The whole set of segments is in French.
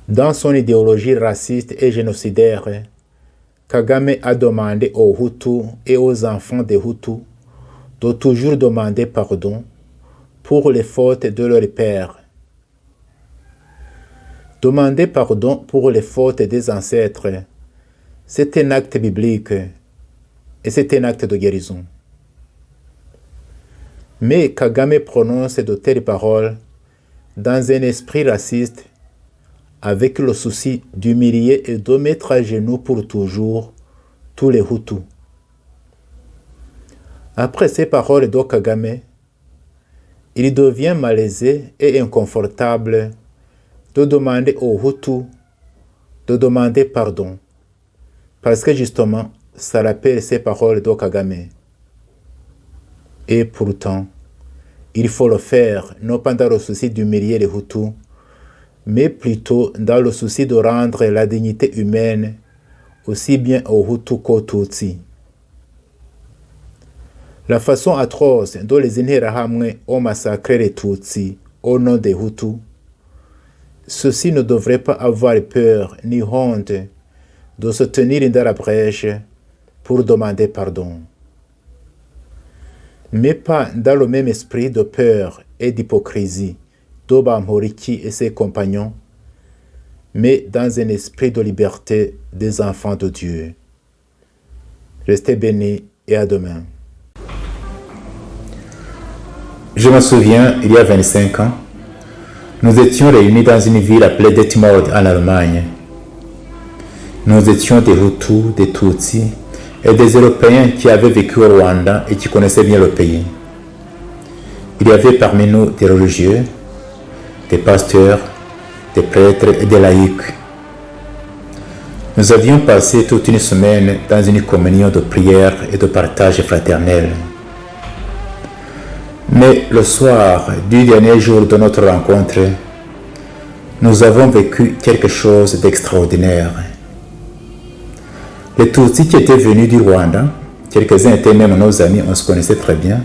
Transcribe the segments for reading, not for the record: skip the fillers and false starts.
Dans son idéologie raciste et génocidaire, Kagame a demandé aux Hutus et aux enfants des Hutus de toujours demander pardon pour les fautes de leurs pères. Demander pardon pour les fautes des ancêtres, c'est un acte biblique et c'est un acte de guérison. Mais Kagame prononce de telles paroles dans un esprit raciste avec le souci d'humilier et de mettre à genoux pour toujours tous les Hutus. Après ces paroles de Kagame, il devient malaisé et inconfortable de demander aux Hutus de demander pardon, parce que justement, ça rappelle ces paroles de Kagame. Et pourtant, il faut le faire, non pas dans le souci d'humilier les Hutus, mais plutôt dans le souci de rendre la dignité humaine aussi bien aux Hutus qu'aux Tutsis. La façon atroce dont les Interahamwe ont massacré les Tutsis au nom des Hutus, ceux-ci ne devraient pas avoir peur ni honte de se tenir dans la brèche pour demander pardon. Mais pas dans le même esprit de peur et d'hypocrisie d'Oba Moriki et ses compagnons, mais dans un esprit de liberté des enfants de Dieu. Restez bénis et à demain. Je me souviens, il y a 25 ans, nous étions réunis dans une ville appelée Detmold en Allemagne. Nous étions des Hutus, des Tutsis et des Européens qui avaient vécu au Rwanda et qui connaissaient bien le pays. Il y avait parmi nous des religieux, des pasteurs, des prêtres et des laïcs. Nous avions passé toute une semaine dans une communion de prière et de partage fraternel. Mais le soir du dernier jour de notre rencontre, nous avons vécu quelque chose d'extraordinaire. Les Tutsis qui étaient venus du Rwanda, quelques-uns étaient même nos amis, on se connaissait très bien,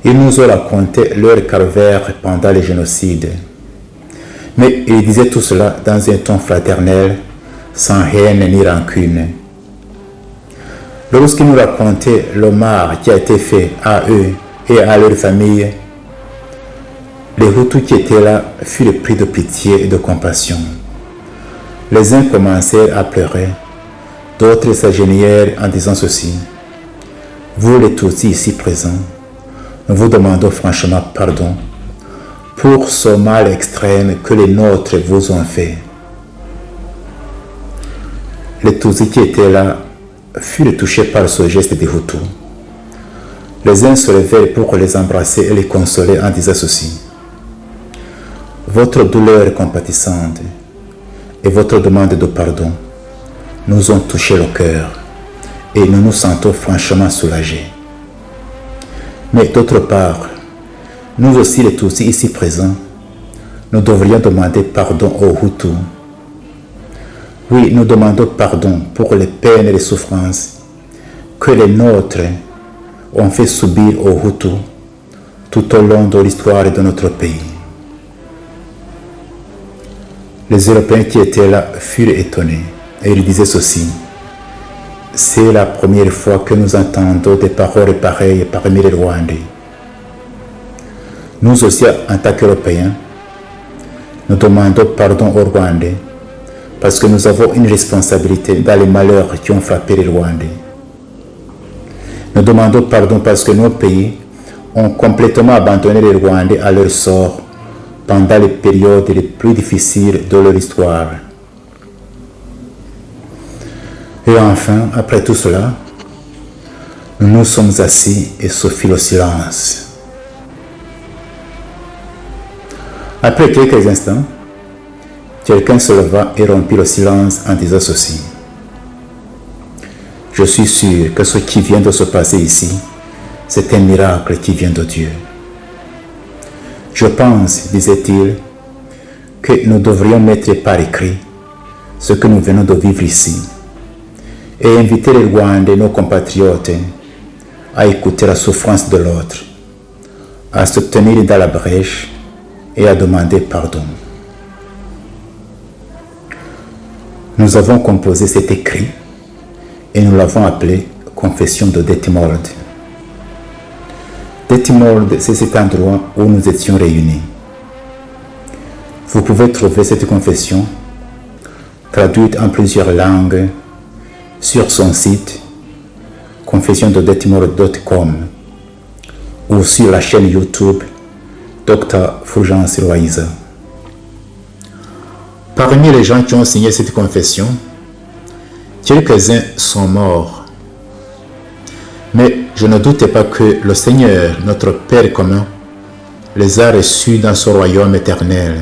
ils nous ont raconté leur calvaire pendant le génocide. Mais ils disaient tout cela dans un ton fraternel, sans haine ni rancune. Lorsqu'ils nous racontaient le mal qui a été fait à eux et à leur famille, les Hutus qui étaient là furent pris de pitié et de compassion. Les uns commencèrent à pleurer, d'autres s'agenouillèrent en disant ceci: vous les Tutsis ici présents, nous vous demandons franchement pardon pour ce mal extrême que les nôtres vous ont fait. Les Tutsis qui étaient là furent touchés par ce geste des Hutus. Les uns se levèrent pour les embrasser et les consoler en disant ceci: votre douleur compatissante et votre demande de pardon nous ont touché le cœur et nous nous sentons franchement soulagés. Mais d'autre part, nous aussi les Tutsis ici présents, nous devrions demander pardon aux Hutus. Oui, nous demandons pardon pour les peines et les souffrances que les nôtres ont fait subir aux Hutus tout au long de l'histoire de notre pays. Les Européens qui étaient là furent étonnés et ils disaient ceci: c'est la première fois que nous entendons des paroles pareilles parmi les Rwandais. Nous aussi, en tant qu'Européens, nous demandons pardon aux Rwandais parce que nous avons une responsabilité dans les malheurs qui ont frappé les Rwandais. Nous demandons pardon parce que nos pays ont complètement abandonné les Rwandais à leur sort pendant les périodes les plus difficiles de leur histoire. Et enfin, après tout cela, nous nous sommes assis et se fit le silence. Après quelques instants, quelqu'un se leva et rompit le silence en disant ceci: je suis sûr que ce qui vient de se passer ici, c'est un miracle qui vient de Dieu. Je pense, disait-il, que nous devrions mettre par écrit ce que nous venons de vivre ici et inviter les Rwandais, nos compatriotes, à écouter la souffrance de l'autre, à se tenir dans la brèche et à demander pardon. Nous avons composé cet écrit et nous l'avons appelé Confession de Detmold. Detmold, c'est cet endroit où nous étions réunis. Vous pouvez trouver cette confession traduite en plusieurs langues sur son site confessiondedetmold.com ou sur la chaîne YouTube Dr. Fulgence Loaiza. Parmi les gens qui ont signé cette confession, quelques-uns sont morts. Mais je ne doute pas que le Seigneur, notre Père commun, les a reçus dans son royaume éternel.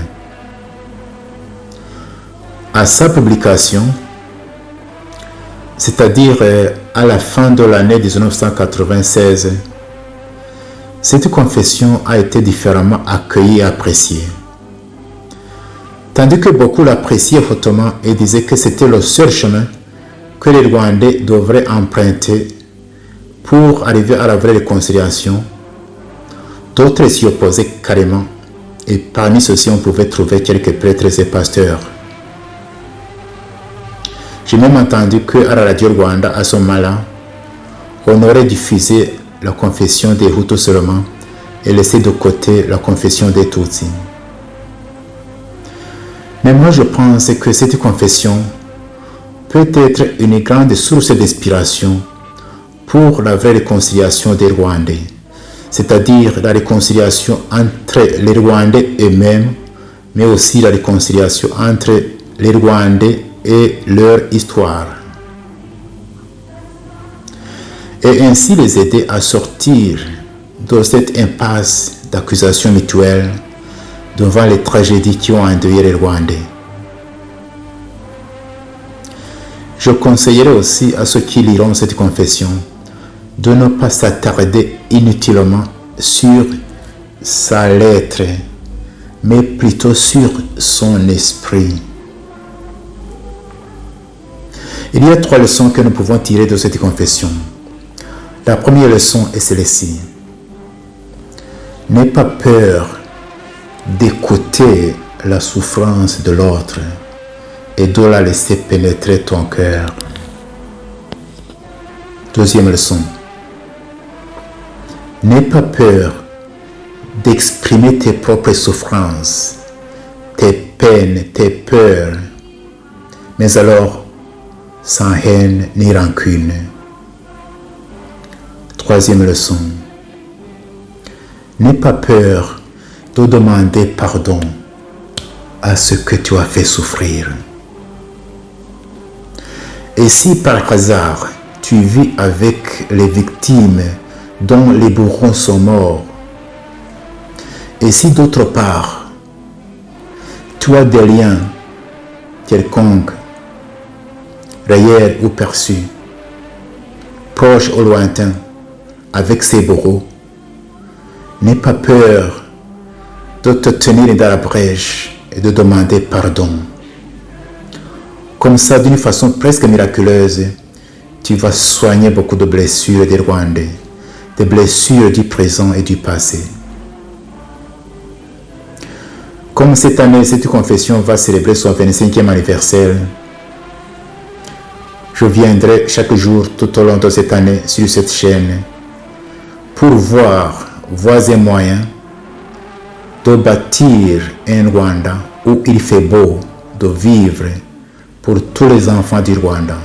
À sa publication, c'est-à-dire à la fin de l'année 1996, cette confession a été différemment accueillie et appréciée. Tandis que beaucoup l'appréciaient hautement et disaient que c'était le seul chemin que les Rwandais devraient emprunter pour arriver à la vraie réconciliation, d'autres s'y opposaient carrément, et parmi ceux-ci on pouvait trouver quelques prêtres et pasteurs. J'ai même entendu qu'à la radio Rwanda, à ce moment-là, on aurait diffusé la confession des Hutus seulement et laissé de côté la confession des Tutsis. Mais moi je pense que cette confession peut être une grande source d'inspiration pour la vraie réconciliation des Rwandais, c'est-à-dire la réconciliation entre les Rwandais eux-mêmes, mais aussi la réconciliation entre les Rwandais et leur histoire. Et ainsi les aider à sortir de cette impasse d'accusations mutuelles devant les tragédies qui ont endeuillé les Rwandais. Je conseillerais aussi à ceux qui liront cette confession de ne pas s'attarder inutilement sur sa lettre, mais plutôt sur son esprit. Il y a 3 leçons que nous pouvons tirer de cette confession. La première leçon est celle-ci. N'aie pas peur d'écouter la souffrance de l'autre et de la laisser pénétrer ton cœur. Deuxième leçon. N'aie pas peur d'exprimer tes propres souffrances, tes peines, tes peurs, mais alors sans haine ni rancune. Troisième leçon. N'aie pas peur de demander pardon à ce que tu as fait souffrir. Et si par hasard tu vis avec les victimes dont les bourreaux sont morts, et si d'autre part tu as des liens quelconques, réels ou perçus, proches ou lointains, avec ces bourreaux, n'aie pas peur de te tenir dans la brèche et de demander pardon. Comme ça, d'une façon presque miraculeuse, tu vas soigner beaucoup de blessures des Rwandais, des blessures du présent et du passé. Comme cette année, cette confession va célébrer son 25e anniversaire, je viendrai chaque jour tout au long de cette année sur cette chaîne pour voir voies et moyens de bâtir un Rwanda où il fait beau de vivre pour tous les enfants du Rwanda.